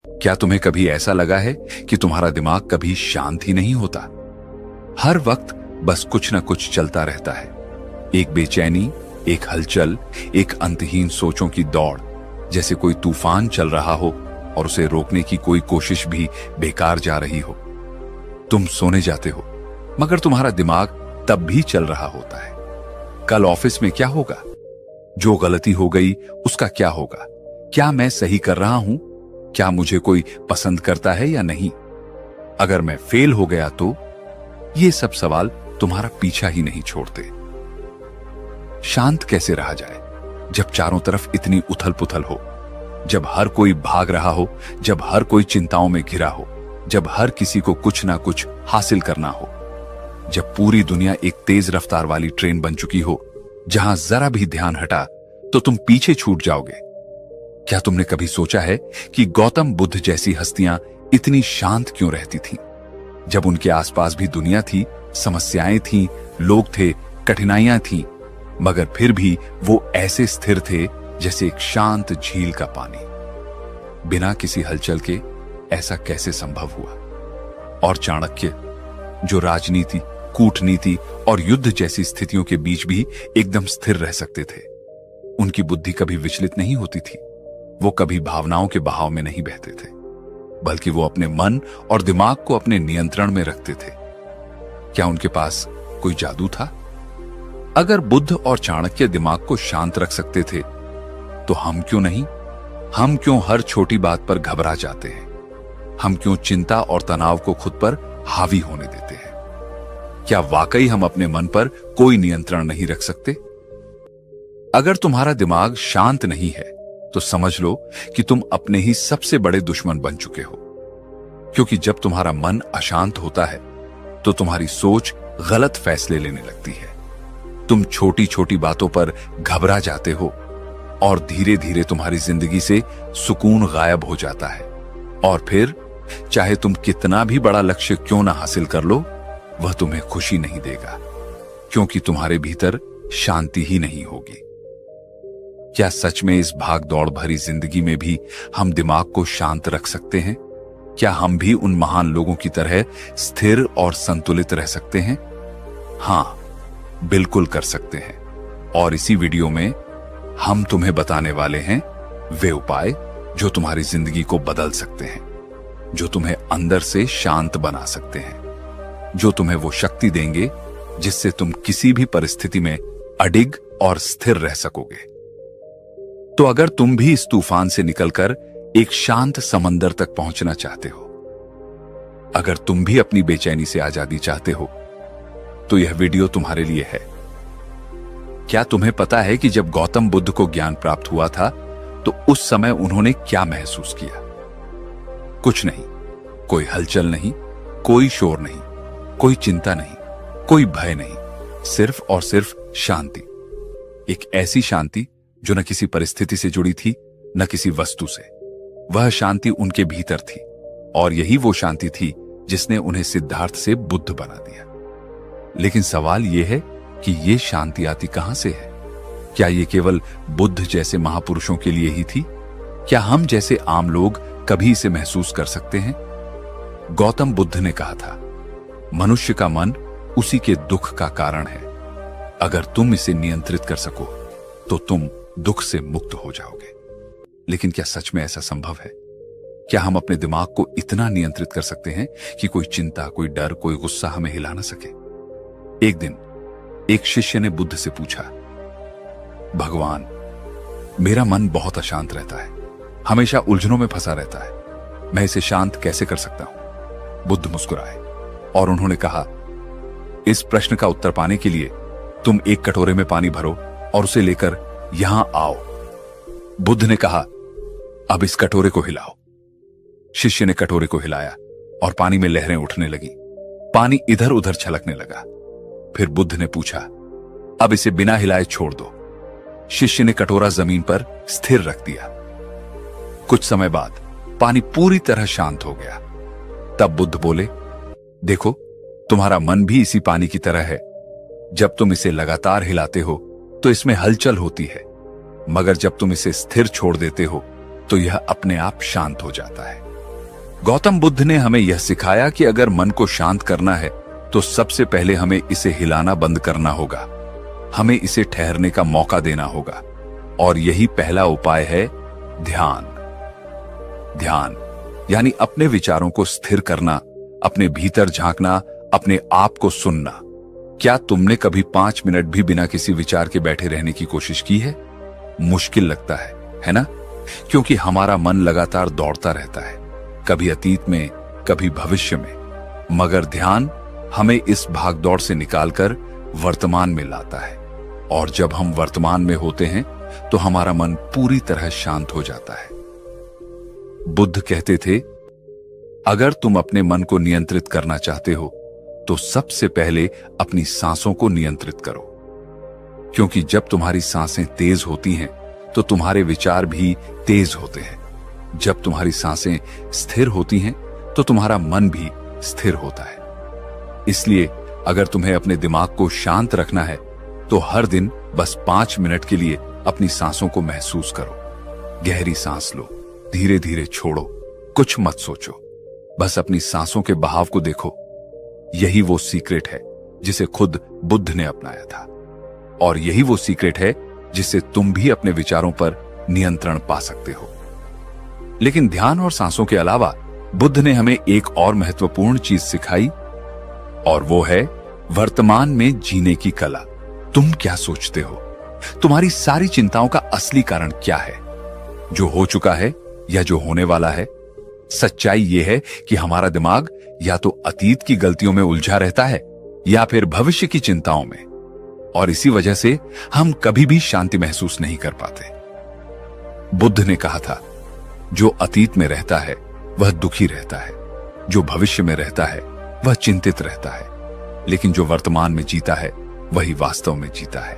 क्या तुम्हें कभी ऐसा लगा है कि तुम्हारा दिमाग कभी शांत ही नहीं होता? हर वक्त बस कुछ ना कुछ चलता रहता है। एक बेचैनी, एक हलचल, एक अंतहीन सोचों की दौड़, जैसे कोई तूफान चल रहा हो और उसे रोकने की कोई कोशिश भी बेकार जा रही हो। तुम सोने जाते हो मगर तुम्हारा दिमाग तब भी चल रहा होता है। कल ऑफिस में क्या होगा? जो गलती हो गई उसका क्या होगा? क्या मैं सही कर रहा हूं? क्या मुझे कोई पसंद करता है या नहीं? अगर मैं फेल हो गया तो? ये सब सवाल तुम्हारा पीछा ही नहीं छोड़ते। शांत कैसे रहा जाए जब चारों तरफ इतनी उथल पुथल हो, जब हर कोई भाग रहा हो, जब हर कोई चिंताओं में घिरा हो, जब हर किसी को कुछ ना कुछ हासिल करना हो, जब पूरी दुनिया एक तेज रफ्तार वाली ट्रेन बन चुकी हो जहां जरा भी ध्यान हटा तो तुम पीछे छूट जाओगे। क्या तुमने कभी सोचा है कि गौतम बुद्ध जैसी हस्तियां इतनी शांत क्यों रहती थीं? जब उनके आसपास भी दुनिया थी, समस्याएं थीं, लोग थे, कठिनाइयां थीं, मगर फिर भी वो ऐसे स्थिर थे जैसे एक शांत झील का पानी। बिना किसी हलचल के ऐसा कैसे संभव हुआ? और चाणक्य, जो राजनीति, कूटनीति और युद्ध जैसी स्थितियों के बीच भी एकदम स्थिर रह सकते थे, उनकी बुद्धि कभी विचलित नहीं होती थी। वो कभी भावनाओं के बहाव में नहीं बहते थे, बल्कि वो अपने मन और दिमाग को अपने नियंत्रण में रखते थे। क्या उनके पास कोई जादू था? अगर बुद्ध और चाणक्य दिमाग को शांत रख सकते थे तो हम क्यों नहीं? हम क्यों हर छोटी बात पर घबरा जाते हैं? हम क्यों चिंता और तनाव को खुद पर हावी होने देते हैं? क्या वाकई हम अपने मन पर कोई नियंत्रण नहीं रख सकते? अगर तुम्हारा दिमाग शांत नहीं है तो समझ लो कि तुम अपने ही सबसे बड़े दुश्मन बन चुके हो। क्योंकि जब तुम्हारा मन अशांत होता है तो तुम्हारी सोच गलत फैसले लेने लगती है। तुम छोटी छोटी बातों पर घबरा जाते हो और धीरे धीरे तुम्हारी जिंदगी से सुकून गायब हो जाता है। और फिर चाहे तुम कितना भी बड़ा लक्ष्य क्यों ना हासिल कर लो, वह तुम्हें खुशी नहीं देगा, क्योंकि तुम्हारे भीतर शांति ही नहीं होगी। क्या सच में इस भाग दौड़ भरी जिंदगी में भी हम दिमाग को शांत रख सकते हैं? क्या हम भी उन महान लोगों की तरह स्थिर और संतुलित रह सकते हैं? हां, बिल्कुल कर सकते हैं। और इसी वीडियो में हम तुम्हें बताने वाले हैं वे उपाय जो तुम्हारी जिंदगी को बदल सकते हैं, जो तुम्हें अंदर से शांत बना सकते हैं, जो तुम्हें वो शक्ति देंगे जिससे तुम किसी भी परिस्थिति में अडिग और स्थिर रह सकोगे। तो अगर तुम भी इस तूफान से निकलकर एक शांत समंदर तक पहुंचना चाहते हो, अगर तुम भी अपनी बेचैनी से आजादी चाहते हो, तो यह वीडियो तुम्हारे लिए है। क्या तुम्हें पता है कि जब गौतम बुद्ध को ज्ञान प्राप्त हुआ था तो उस समय उन्होंने क्या महसूस किया? कुछ नहीं, कोई हलचल नहीं, कोई शोर नहीं, कोई चिंता नहीं, कोई भय नहीं, सिर्फ और सिर्फ शांति। एक ऐसी शांति जो न किसी परिस्थिति से जुड़ी थी, न किसी वस्तु से। वह शांति उनके भीतर थी, और यही वो शांति थी जिसने उन्हें सिद्धार्थ से बुद्ध बना दिया। लेकिन सवाल यह है कि यह शांति आती कहां से है? क्या यह केवल बुद्ध जैसे महापुरुषों के लिए ही थी? क्या हम जैसे आम लोग कभी इसे महसूस कर सकते हैं? गौतम बुद्ध ने कहा था, मनुष्य का मन उसी के दुख का कारण है। अगर तुम इसे नियंत्रित कर सको तो तुम दुख से मुक्त हो जाओगे। लेकिन क्या सच में ऐसा संभव है? क्या हम अपने दिमाग को इतना नियंत्रित कर सकते हैं कि कोई चिंता, कोई डर, कोई गुस्सा हमें हिला ना सके? एक दिन एक शिष्य ने बुद्ध से पूछा, भगवान, मेरा मन बहुत अशांत रहता है, हमेशा उलझनों में फंसा रहता है, मैं इसे शांत कैसे कर सकता हूं? बुद्ध मुस्कुराए और उन्होंने कहा, इस प्रश्न का उत्तर पाने के लिए तुम एक कटोरे में पानी भरो और उसे लेकर यहां आओ। बुद्ध ने कहा, अब इस कटोरे को हिलाओ। शिष्य ने कटोरे को हिलाया और पानी में लहरें उठने लगी। पानी इधर उधर छलकने लगा। फिर बुद्ध ने पूछा, अब इसे बिना हिलाए छोड़ दो। शिष्य ने कटोरा जमीन पर स्थिर रख दिया। कुछ समय बाद पानी पूरी तरह शांत हो गया। तब बुद्ध बोले, देखो, तुम्हारा मन भी इसी पानी की तरह है। जब तुम इसे लगातार हिलाते हो तो इसमें हलचल होती है, मगर जब तुम इसे स्थिर छोड़ देते हो तो यह अपने आप शांत हो जाता है। गौतम बुद्ध ने हमें यह सिखाया कि अगर मन को शांत करना है तो सबसे पहले हमें इसे हिलाना बंद करना होगा। हमें इसे ठहरने का मौका देना होगा और यही पहला उपाय है ध्यान। ध्यान यानी अपने विचारों को स्थिर करना, अपने भीतर झांकना, अपने आप को सुनना। क्या तुमने कभी 5 मिनट भी बिना किसी विचार के बैठे रहने की कोशिश की है? मुश्किल लगता है ना? क्योंकि हमारा मन लगातार दौड़ता रहता है, कभी अतीत में, कभी भविष्य में। मगर ध्यान हमें इस भागदौड़ से निकालकर वर्तमान में लाता है और जब हम वर्तमान में होते हैं तो हमारा मन पूरी तरह शांत हो जाता है। बुद्ध कहते थे, अगर तुम अपने मन को नियंत्रित करना चाहते हो तो सबसे पहले अपनी सांसों को नियंत्रित करो, क्योंकि जब तुम्हारी सांसें तेज होती हैं तो तुम्हारे विचार भी तेज होते हैं। जब तुम्हारी सांसें स्थिर होती हैं तो तुम्हारा मन भी स्थिर होता है। इसलिए अगर तुम्हें अपने दिमाग को शांत रखना है तो हर दिन बस 5 मिनट के लिए अपनी सांसों को महसूस करो। गहरी सांस लो, धीरे धीरे छोड़ो, कुछ मत सोचो, बस अपनी सांसों के बहाव को देखो। यही वो सीक्रेट है जिसे खुद बुद्ध ने अपनाया था और यही वो सीक्रेट है जिससे तुम भी अपने विचारों पर नियंत्रण पा सकते हो। लेकिन ध्यान और सांसों के अलावा बुद्ध ने हमें एक और महत्वपूर्ण चीज सिखाई और वो है वर्तमान में जीने की कला। तुम क्या सोचते हो? तुम्हारी सारी चिंताओं का असली कारण क्या है? जो हो चुका है या जो होने वाला है? सच्चाई यह है कि हमारा दिमाग या तो अतीत की गलतियों में उलझा रहता है या फिर भविष्य की चिंताओं में, और इसी वजह से हम कभी भी शांति महसूस नहीं कर पाते। बुद्ध ने कहा था, जो अतीत में रहता है वह दुखी रहता है, जो भविष्य में रहता है वह चिंतित रहता है, लेकिन जो वर्तमान में जीता है वही वास्तव में जीता है।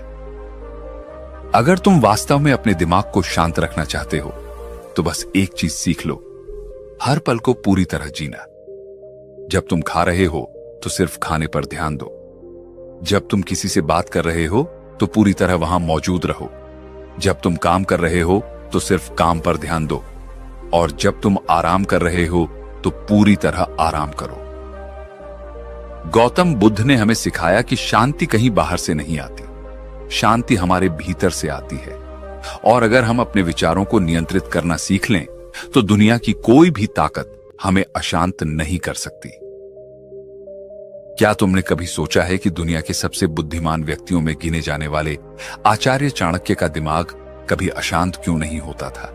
अगर तुम वास्तव में अपने दिमाग को शांत रखना चाहते हो तो बस एक चीज सीख लो, हर पल को पूरी तरह जीना। जब तुम खा रहे हो तो सिर्फ खाने पर ध्यान दो। जब तुम किसी से बात कर रहे हो तो पूरी तरह वहां मौजूद रहो। जब तुम काम कर रहे हो तो सिर्फ काम पर ध्यान दो, और जब तुम आराम कर रहे हो तो पूरी तरह आराम करो। गौतम बुद्ध ने हमें सिखाया कि शांति कहीं बाहर से नहीं आती, शांति हमारे भीतर से आती है। और अगर हम अपने विचारों को नियंत्रित करना सीख लें तो दुनिया की कोई भी ताकत हमें अशांत नहीं कर सकती। क्या तुमने कभी सोचा है कि दुनिया के सबसे बुद्धिमान व्यक्तियों में गिने जाने वाले आचार्य चाणक्य का दिमाग कभी अशांत क्यों नहीं होता था?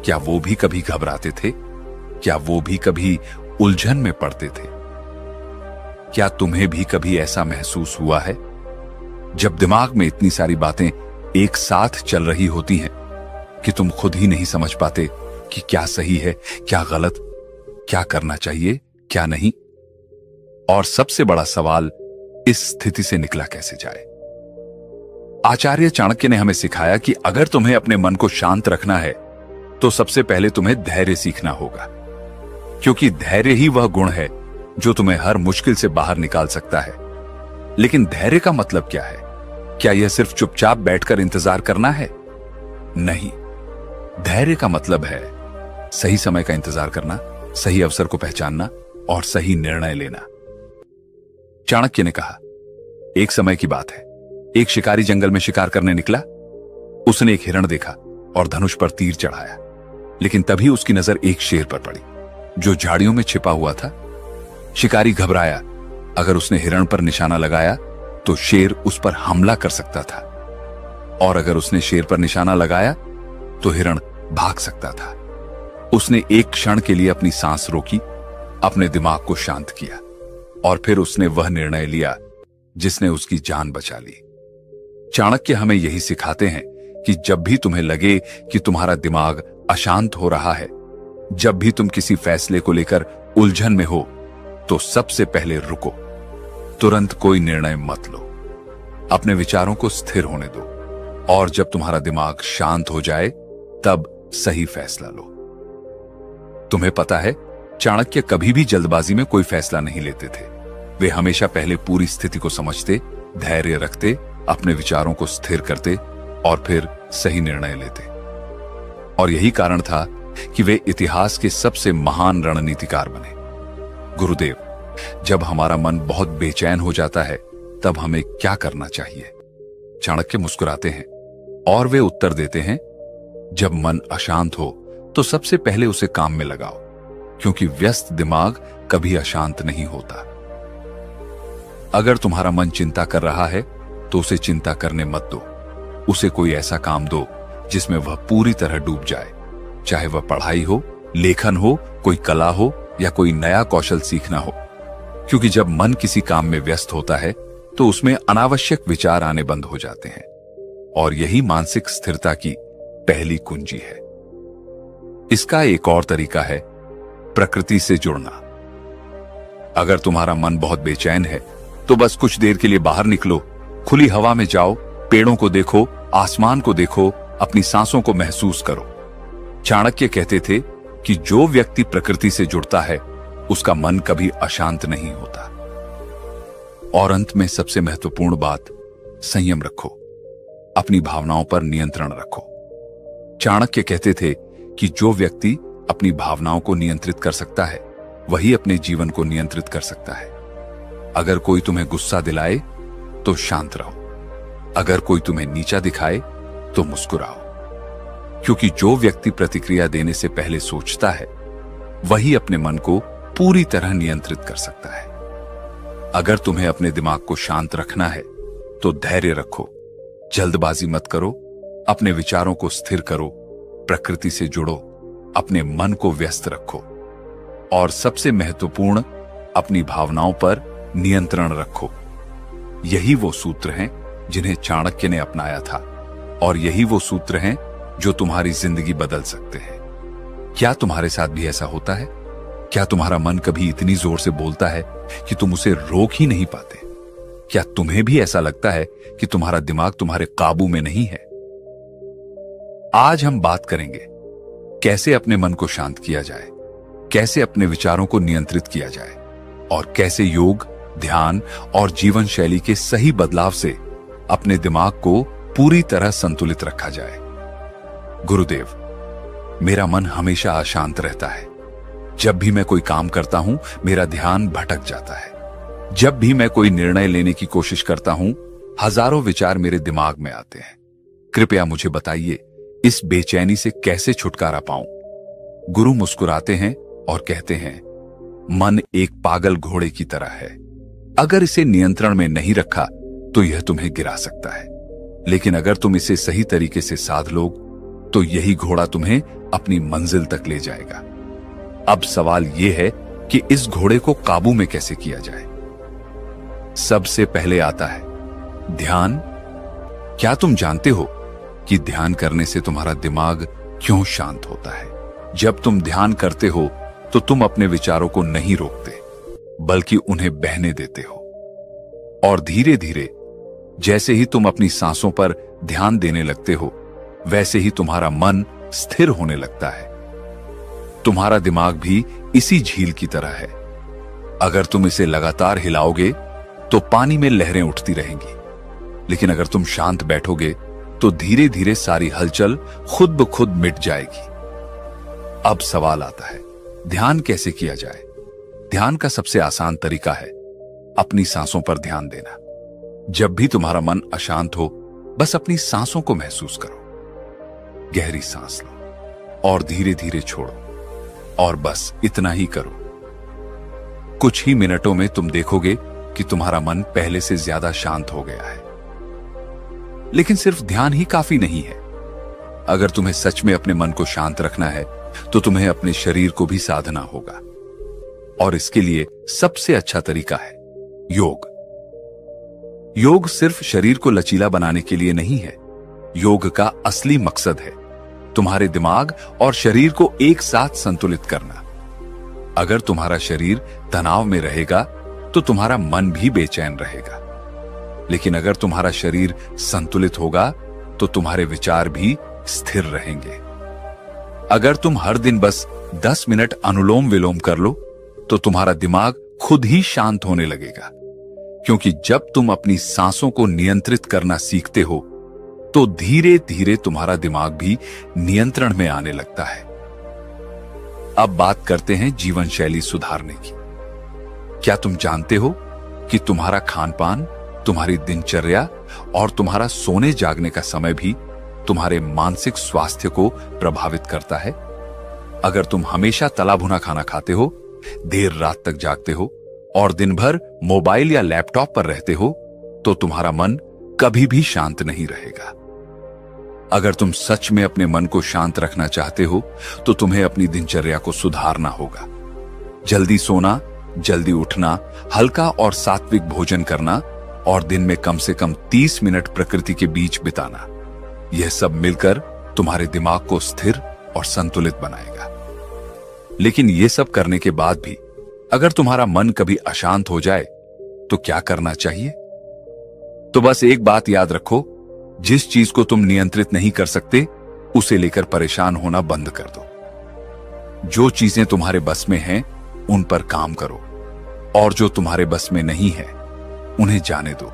क्या वो भी कभी घबराते थे? क्या वो भी कभी उलझन में पड़ते थे? क्या तुम्हें भी कभी ऐसा महसूस हुआ है जब दिमाग में इतनी सारी बातें एक साथ चल रही होती हैं कि तुम खुद ही नहीं समझ पाते कि क्या सही है, क्या गलत, क्या करना चाहिए, क्या नहीं? और सबसे बड़ा सवाल, इस स्थिति से निकला कैसे जाए? आचार्य चाणक्य ने हमें सिखाया कि अगर तुम्हें अपने मन को शांत रखना है तो सबसे पहले तुम्हें धैर्य सीखना होगा, क्योंकि धैर्य ही वह गुण है जो तुम्हें हर मुश्किल से बाहर निकाल सकता है। लेकिन धैर्य का मतलब क्या है? क्या यह सिर्फ चुपचाप बैठकर इंतजार करना है? नहीं, धैर्य का मतलब है सही समय का इंतजार करना, सही अवसर को पहचानना और सही निर्णय लेना। चाणक्य ने कहा, एक समय की बात है, एक शिकारी जंगल में शिकार करने निकला। उसने एक हिरण देखा और धनुष पर तीर चढ़ाया, लेकिन तभी उसकी नजर एक शेर पर पड़ी जो झाड़ियों में छिपा हुआ था। शिकारी घबराया, अगर उसने हिरण पर निशाना लगाया तो शेर उस पर हमला कर सकता था, और अगर उसने शेर पर निशाना लगाया तो हिरण भाग सकता था। उसने एक क्षण के लिए अपनी सांस रोकी, अपने दिमाग को शांत किया और फिर उसने वह निर्णय लिया जिसने उसकी जान बचा ली। चाणक्य हमें यही सिखाते हैं कि जब भी तुम्हें लगे कि तुम्हारा दिमाग अशांत हो रहा है, जब भी तुम किसी फैसले को लेकर उलझन में हो, तो सबसे पहले रुको, तुरंत कोई निर्णय मत लो, अपने विचारों को स्थिर होने दो, और जब तुम्हारा दिमाग शांत हो जाए तब सही फैसला लो। तुम्हें पता है, चाणक्य कभी भी जल्दबाजी में कोई फैसला नहीं लेते थे। वे हमेशा पहले पूरी स्थिति को समझते, धैर्य रखते, अपने विचारों को स्थिर करते और फिर सही निर्णय लेते। और यही कारण था कि वे इतिहास के सबसे महान रणनीतिकार बने। गुरुदेव, जब हमारा मन बहुत बेचैन हो जाता है तब हमें क्या करना चाहिए? चाणक्य मुस्कुराते हैं और वे उत्तर देते हैं, जब मन अशांत हो तो सबसे पहले उसे काम में लगाओ, क्योंकि व्यस्त दिमाग कभी अशांत नहीं होता। अगर तुम्हारा मन चिंता कर रहा है तो उसे चिंता करने मत दो। उसे कोई ऐसा काम दो जिसमें वह पूरी तरह डूब जाए, चाहे वह पढ़ाई हो, लेखन हो, कोई कला हो या कोई नया कौशल सीखना हो। क्योंकि जब मन किसी काम में व्यस्त होता है तो उसमें अनावश्यक विचार आने बंद हो जाते हैं, और यही मानसिक स्थिरता की पहली कुंजी है। इसका एक और तरीका है प्रकृति से जुड़ना। अगर तुम्हारा मन बहुत बेचैन है तो बस कुछ देर के लिए बाहर निकलो, खुली हवा में जाओ, पेड़ों को देखो, आसमान को देखो, अपनी सांसों को महसूस करो। चाणक्य कहते थे कि जो व्यक्ति प्रकृति से जुड़ता है उसका मन कभी अशांत नहीं होता। और अंत में सबसे महत्वपूर्ण बात, संयम रखो, अपनी भावनाओं पर नियंत्रण रखो। चाणक्य कहते थे कि जो व्यक्ति अपनी भावनाओं को नियंत्रित कर सकता है वही अपने जीवन को नियंत्रित कर सकता है। अगर कोई तुम्हें गुस्सा दिलाए तो शांत रहो, अगर कोई तुम्हें नीचा दिखाए तो मुस्कुराओ, क्योंकि जो व्यक्ति प्रतिक्रिया देने से पहले सोचता है वही अपने मन को पूरी तरह नियंत्रित कर सकता है। अगर तुम्हें अपने दिमाग को शांत रखना है तो धैर्य रखो, जल्दबाजी मत करो, अपने विचारों को स्थिर करो, प्रकृति से जुड़ो, अपने मन को व्यस्त रखो, और सबसे महत्वपूर्ण, अपनी भावनाओं पर नियंत्रण रखो। यही वो सूत्र हैं जिन्हें चाणक्य ने अपनाया था, और यही वो सूत्र हैं जो तुम्हारी जिंदगी बदल सकते हैं। क्या तुम्हारे साथ भी ऐसा होता है? क्या तुम्हारा मन कभी इतनी जोर से बोलता है कि तुम उसे रोक ही नहीं पाते? क्या तुम्हें भी ऐसा लगता है कि तुम्हारा दिमाग तुम्हारे काबू में नहीं है? आज हम बात करेंगे कैसे अपने मन को शांत किया जाए, कैसे अपने विचारों को नियंत्रित किया जाए, और कैसे योग, ध्यान और जीवन शैली के सही बदलाव से अपने दिमाग को पूरी तरह संतुलित रखा जाए। गुरुदेव, मेरा मन हमेशा अशांत रहता है। जब भी मैं कोई काम करता हूं मेरा ध्यान भटक जाता है। जब भी मैं कोई निर्णय लेने की कोशिश करता हूं हजारों विचार मेरे दिमाग में आते हैं। कृपया मुझे बताइए, इस बेचैनी से कैसे छुटकारा पाऊं? गुरु मुस्कुराते हैं और कहते हैं, मन एक पागल घोड़े की तरह है। अगर इसे नियंत्रण में नहीं रखा तो यह तुम्हें गिरा सकता है, लेकिन अगर तुम इसे सही तरीके से साध लो तो यही घोड़ा तुम्हें अपनी मंजिल तक ले जाएगा। अब सवाल यह है कि इस घोड़े को काबू में कैसे किया जाए। सबसे पहले आता है ध्यान। क्या तुम जानते हो कि ध्यान करने से तुम्हारा दिमाग क्यों शांत होता है? जब तुम ध्यान करते हो तो तुम अपने विचारों को नहीं रोकते, बल्कि उन्हें बहने देते हो। और धीरे धीरे जैसे ही तुम अपनी सांसों पर ध्यान देने लगते हो, वैसे ही तुम्हारा मन स्थिर होने लगता है। तुम्हारा दिमाग भी इसी झील की तरह है। अगर तुम इसे लगातार हिलाओगे तो पानी में लहरें उठती रहेंगी, लेकिन अगर तुम शांत बैठोगे तो धीरे धीरे सारी हलचल खुद ब खुद मिट जाएगी। अब सवाल आता है, ध्यान कैसे किया जाए? ध्यान का सबसे आसान तरीका है अपनी सांसों पर ध्यान देना। जब भी तुम्हारा मन अशांत हो, बस अपनी सांसों को महसूस करो। गहरी सांस लो और धीरे धीरे छोड़ो, और बस इतना ही करो। कुछ ही मिनटों में तुम देखोगे कि तुम्हारा मन पहले से ज्यादा शांत हो गया है। लेकिन सिर्फ ध्यान ही काफी नहीं है। अगर तुम्हें सच में अपने मन को शांत रखना है तो तुम्हें अपने शरीर को भी साधना होगा, और इसके लिए सबसे अच्छा तरीका है योग। योग सिर्फ शरीर को लचीला बनाने के लिए नहीं है। योग का असली मकसद है तुम्हारे दिमाग और शरीर को एक साथ संतुलित करना। अगर तुम्हारा शरीर तनाव में रहेगा तो तुम्हारा मन भी बेचैन रहेगा, लेकिन अगर तुम्हारा शरीर संतुलित होगा तो तुम्हारे विचार भी स्थिर रहेंगे। अगर तुम हर दिन बस 10 मिनट अनुलोम विलोम कर लो तो तुम्हारा दिमाग खुद ही शांत होने लगेगा, क्योंकि जब तुम अपनी सांसों को नियंत्रित करना सीखते हो तो धीरे धीरे तुम्हारा दिमाग भी नियंत्रण में आने लगता है। अब बात करते हैं जीवन शैली सुधारने की। क्या तुम जानते हो कि तुम्हारा खान पान, तुम्हारी दिनचर्या और तुम्हारा सोने जागने का समय भी तुम्हारे मानसिक स्वास्थ्य को प्रभावित करता है? अगर तुम हमेशा तला भुना खाना खाते हो, देर रात तक जागते हो और दिन भर मोबाइल या लैपटॉप पर रहते हो, तो तुम्हारा मन कभी भी शांत नहीं रहेगा। अगर तुम सच में अपने मन को शांत रखना चाहते हो, तो तुम्हें अपनी दिनचर्या को सुधारना होगा। जल्दी सोना, जल्दी उठना, हल्का और सात्विक भोजन करना और दिन में कम से कम 30 मिनट प्रकृति के बीच बिताना, यह सब मिलकर तुम्हारे दिमाग को स्थिर और संतुलित बनाएगा। लेकिन यह सब करने के बाद भी अगर तुम्हारा मन कभी अशांत हो जाए, तो क्या करना चाहिए? तो बस एक बात याद रखो, जिस चीज को तुम नियंत्रित नहीं कर सकते, उसे लेकर परेशान होना बंद कर दो। जो चीजें तुम्हारे बस में हैं, उन पर काम करो, और जो तुम्हारे बस में नहीं है, उन्हें जाने दो।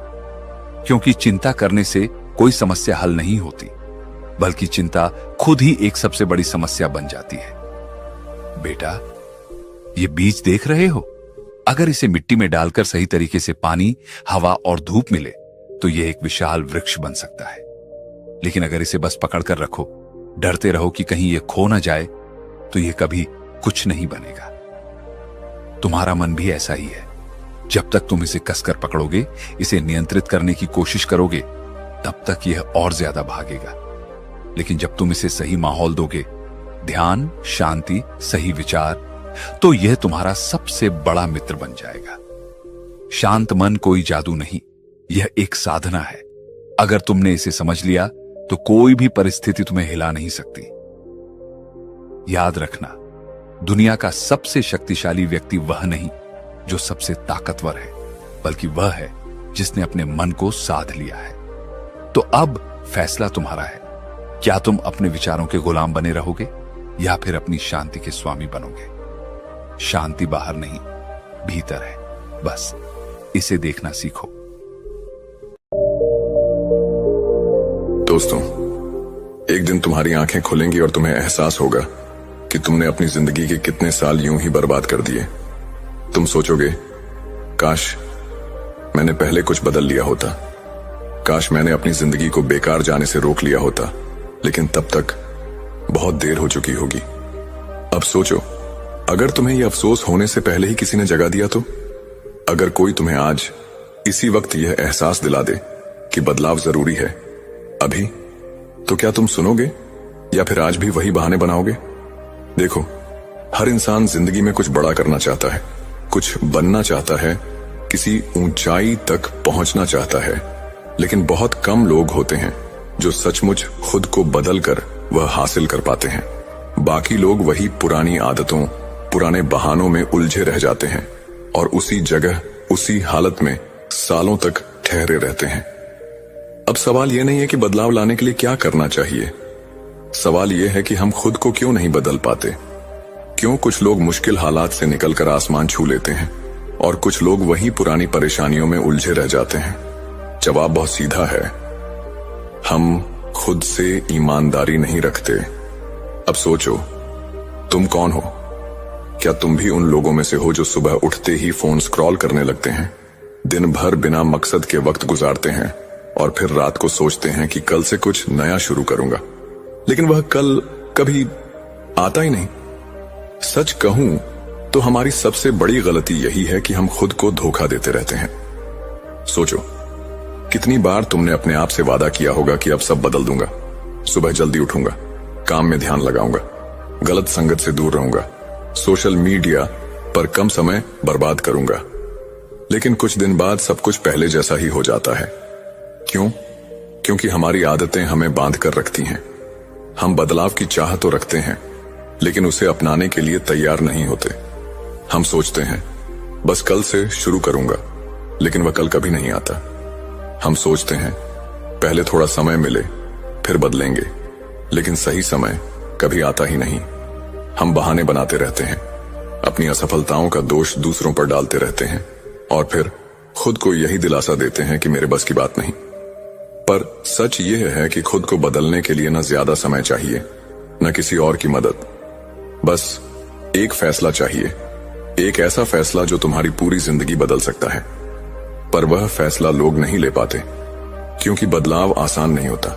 क्योंकि चिंता करने से कोई समस्या हल नहीं होती, बल्कि चिंता खुद ही एक सबसे बड़ी समस्या बन जाती है। बेटा, ये बीज देख रहे हो? अगर इसे मिट्टी में डालकर सही तरीके से पानी, हवा और धूप मिले, तो यह एक विशाल वृक्ष बन सकता है। लेकिन अगर इसे बस पकड़कर रखो, डरते रहो कि कहीं यह खो ना जाए, तो यह कभी कुछ नहीं बनेगा। तुम्हारा मन भी ऐसा ही है। जब तक तुम इसे कसकर पकड़ोगे, इसे नियंत्रित करने की कोशिश करोगे, तब तक यह और ज्यादा भागेगा। लेकिन जब तुम इसे सही माहौल दोगे, ध्यान, शांति, सही विचार, तो यह तुम्हारा सबसे बड़ा मित्र बन जाएगा। शांत मन कोई जादू नहीं, यह एक साधना है। अगर तुमने इसे समझ लिया, तो कोई भी परिस्थिति तुम्हें हिला नहीं सकती। याद रखना, दुनिया का सबसे शक्तिशाली व्यक्ति वह नहीं जो सबसे ताकतवर है, बल्कि वह है जिसने अपने मन को साध लिया है। तो अब फैसला तुम्हारा है। क्या तुम अपने विचारों के गुलाम बने रहोगे, या फिर अपनी शांति के स्वामी बनोगे? शांति बाहर नहीं, भीतर है। बस इसे देखना सीखो। दोस्तों, एक दिन तुम्हारी आंखें खुलेंगी और तुम्हें एहसास होगा कि तुमने अपनी जिंदगी के कितने साल यूं ही बर्बाद कर दिए। तुम सोचोगे, काश मैंने पहले कुछ बदल लिया होता, काश मैंने अपनी जिंदगी को बेकार जाने से रोक लिया होता। लेकिन तब तक बहुत देर हो चुकी होगी। अब सोचो, अगर तुम्हें यह अफसोस होने से पहले ही किसी ने जगा दिया तो? अगर कोई तुम्हें आज इसी वक्त यह एहसास दिला दे कि बदलाव जरूरी है अभी, तो क्या तुम सुनोगे या फिर आज भी वही बहाने बनाओगे? देखो, हर इंसान जिंदगी में कुछ बड़ा करना चाहता है, कुछ बनना चाहता है, किसी ऊंचाई तक पहुंचना चाहता है। लेकिन बहुत कम लोग होते हैं जो सचमुच खुद को बदल कर वह हासिल कर पाते हैं। बाकी लोग वही पुरानी आदतों, पुराने बहानों में उलझे रह जाते हैं और उसी जगह, उसी हालत में सालों तक ठहरे रहते हैं। अब सवाल यह नहीं है कि बदलाव लाने के लिए क्या करना चाहिए, सवाल यह है कि हम खुद को क्यों नहीं बदल पाते। क्यों कुछ लोग मुश्किल हालात से निकलकर आसमान छू लेते हैं और कुछ लोग वही पुरानी परेशानियों में उलझे रह जाते हैं? जवाब बहुत सीधा है, हम खुद से ईमानदारी नहीं रखते। अब सोचो, तुम कौन हो? क्या तुम भी उन लोगों में से हो जो सुबह उठते ही फोन स्क्रॉल करने लगते हैं, दिन भर बिना मकसद के वक्त गुजारते हैं और फिर रात को सोचते हैं कि कल से कुछ नया शुरू करूंगा, लेकिन वह कल कभी आता ही नहीं? सच कहूं तो हमारी सबसे बड़ी गलती यही है कि हम खुद को धोखा देते रहते हैं। सोचो, कितनी बार तुमने अपने आप से वादा किया होगा कि अब सब बदल दूंगा, सुबह जल्दी उठूंगा, काम में ध्यान लगाऊंगा, गलत संगत से दूर रहूंगा, सोशल मीडिया पर कम समय बर्बाद करूंगा। लेकिन कुछ दिन बाद सब कुछ पहले जैसा ही हो जाता है। क्यों? क्योंकि हमारी आदतें हमें बांध कर रखती हैं। हम बदलाव की चाह तो रखते हैं, लेकिन उसे अपनाने के लिए तैयार नहीं होते। हम सोचते हैं बस कल से शुरू करूंगा, लेकिन वह कल कभी नहीं आता। हम सोचते हैं पहले थोड़ा समय मिले फिर बदलेंगे, लेकिन सही समय कभी आता ही नहीं। हम बहाने बनाते रहते हैं, अपनी असफलताओं का दोष दूसरों पर डालते रहते हैं और फिर खुद को यही दिलासा देते हैं कि मेरे बस की बात नहीं। पर सच यह है कि खुद को बदलने के लिए न ज्यादा समय चाहिए, न किसी और की मदद। बस एक फैसला चाहिए, एक ऐसा फैसला जो तुम्हारी पूरी जिंदगी बदल सकता है। पर वह फैसला लोग नहीं ले पाते, क्योंकि बदलाव आसान नहीं होता।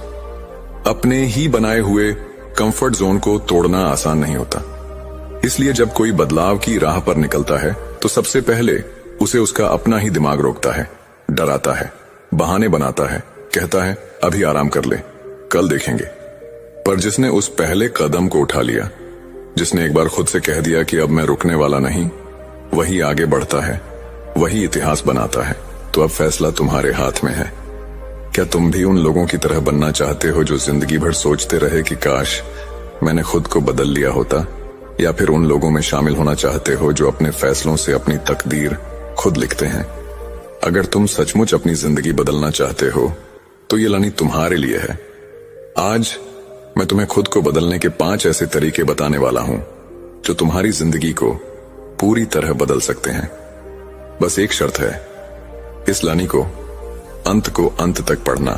अपने ही बनाए हुए कंफर्ट जोन को तोड़ना आसान नहीं होता। इसलिए जब कोई बदलाव की राह पर निकलता है तो सबसे पहले उसे उसका अपना ही दिमाग रोकता है, डराता है, बहाने बनाता है, कहता है अभी आराम कर ले, कल देखेंगे। पर जिसने उस पहले कदम को उठा लिया, जिसने एक बार खुद से कह दिया कि अब मैं रुकने वाला नहीं, वही आगे बढ़ता है, वही इतिहास बनाता है। तो अब फैसला तुम्हारे हाथ में है। क्या तुम भी उन लोगों की तरह बनना चाहते हो जो जिंदगी भर सोचते रहे कि काश मैंने खुद को बदल लिया होता, या फिर उन लोगों में शामिल होना चाहते हो जो अपने फैसलों से अपनी तकदीर खुद लिखते हैं? अगर तुम सचमुच अपनी जिंदगी बदलना चाहते हो तो ये लानी तुम्हारे लिए है। आज मैं तुम्हें खुद को बदलने के 5 ऐसे तरीके बताने वाला हूं जो तुम्हारी जिंदगी को पूरी तरह बदल सकते हैं। बस एक शर्त है, इस लानी को अंत तक पढ़ना,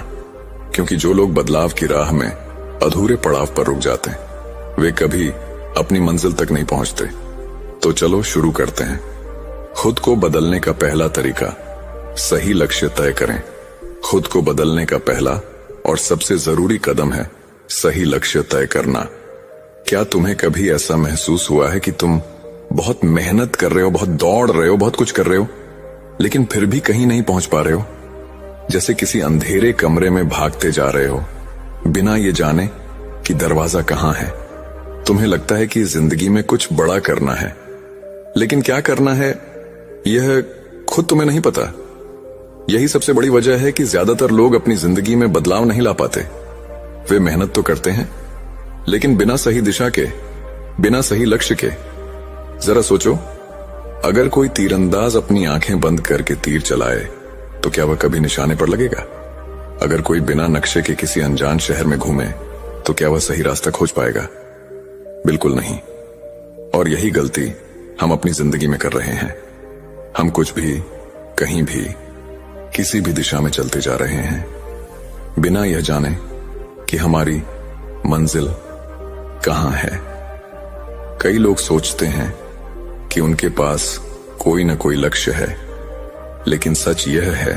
क्योंकि जो लोग बदलाव की राह में अधूरे पड़ाव पर रुक जाते हैं वे कभी अपनी मंजिल तक नहीं पहुंचते। तो चलो शुरू करते हैं। खुद को बदलने का पहला तरीका, सही लक्ष्य तय करें। खुद को बदलने का पहला और सबसे जरूरी कदम है सही लक्ष्य तय करना। क्या तुम्हें कभी ऐसा महसूस हुआ है कि तुम बहुत मेहनत कर रहे हो, बहुत दौड़ रहे हो, बहुत कुछ कर रहे हो, लेकिन फिर भी कहीं नहीं पहुंच पा रहे हो? जैसे किसी अंधेरे कमरे में भागते जा रहे हो, बिना ये जाने कि दरवाजा कहां है। तुम्हें लगता है कि जिंदगी में कुछ बड़ा करना है, लेकिन क्या करना है यह खुद तुम्हें नहीं पता। यही सबसे बड़ी वजह है कि ज्यादातर लोग अपनी जिंदगी में बदलाव नहीं ला पाते। वे मेहनत तो करते हैं, लेकिन बिना सही दिशा के, बिना सही लक्ष्य के। जरा सोचो, अगर कोई तीरंदाज अपनी आंखें बंद करके तीर चलाए तो क्या वह कभी निशाने पर लगेगा? अगर कोई बिना नक्शे के किसी अनजान शहर में घूमे तो क्या वह सही रास्ता खोज पाएगा? बिल्कुल नहीं। और यही गलती हम अपनी जिंदगी में कर रहे हैं। हम कुछ भी, कहीं भी, किसी भी दिशा में चलते जा रहे हैं, बिना यह जाने कि हमारी मंजिल कहां है। कई लोग सोचते हैं कि उनके पास कोई न कोई लक्ष्य है, लेकिन सच यह है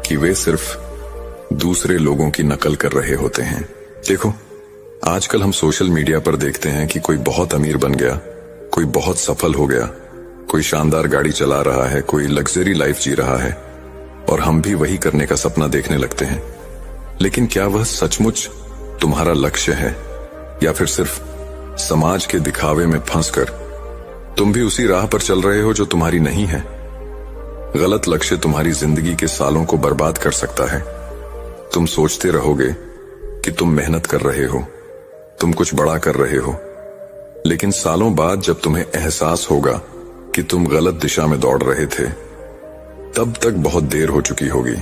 कि वे सिर्फ दूसरे लोगों की नकल कर रहे होते हैं। देखो, आजकल हम सोशल मीडिया पर देखते हैं कि कोई बहुत अमीर बन गया, कोई बहुत सफल हो गया, कोई शानदार गाड़ी चला रहा है, कोई लग्जरी लाइफ जी रहा है, और हम भी वही करने का सपना देखने लगते हैं। लेकिन क्या वह सचमुच तुम्हारा लक्ष्य है, या फिर सिर्फ समाज के दिखावे में फंसकर तुम भी उसी राह पर चल रहे हो जो तुम्हारी नहीं है? गलत लक्ष्य तुम्हारी जिंदगी के सालों को बर्बाद कर सकता है। तुम सोचते रहोगे कि तुम मेहनत कर रहे हो, तुम कुछ बड़ा कर रहे हो, लेकिन सालों बाद जब तुम्हें एहसास होगा कि तुम गलत दिशा में दौड़ रहे थे, तब तक बहुत देर हो चुकी होगी।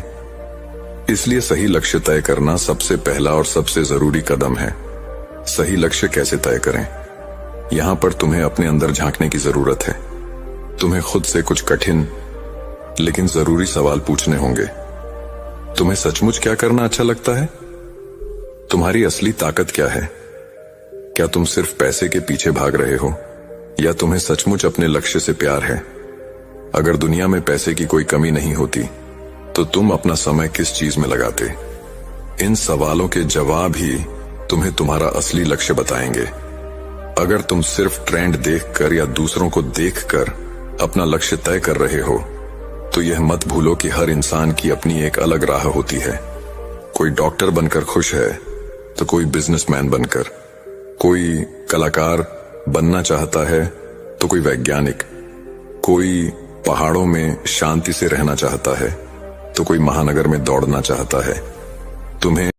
इसलिए सही लक्ष्य तय करना सबसे पहला और सबसे जरूरी कदम है। सही लक्ष्य कैसे तय करें? यहां पर तुम्हें अपने अंदर झांकने की जरूरत है। तुम्हें खुद से कुछ कठिन लेकिन जरूरी सवाल पूछने होंगे। तुम्हें सचमुच क्या करना अच्छा लगता है? तुम्हारी असली ताकत क्या है? क्या तुम सिर्फ पैसे के पीछे भाग रहे हो, या तुम्हें सचमुच अपने लक्ष्य से प्यार है? अगर दुनिया में पैसे की कोई कमी नहीं होती तो तुम अपना समय किस चीज में लगाते? इन सवालों के जवाब ही तुम्हें तुम्हारा असली लक्ष्य बताएंगे। अगर तुम सिर्फ ट्रेंड देखकर या दूसरों को देखकर अपना लक्ष्य तय कर रहे हो, तो यह मत भूलो कि हर इंसान की अपनी एक अलग राह होती है। कोई डॉक्टर बनकर खुश है तो कोई बिजनेसमैन बनकर, कोई कलाकार बनना चाहता है तो कोई वैज्ञानिक, कोई पहाड़ों में शांति से रहना चाहता है तो कोई महानगर में दौड़ना चाहता है। तुम्हें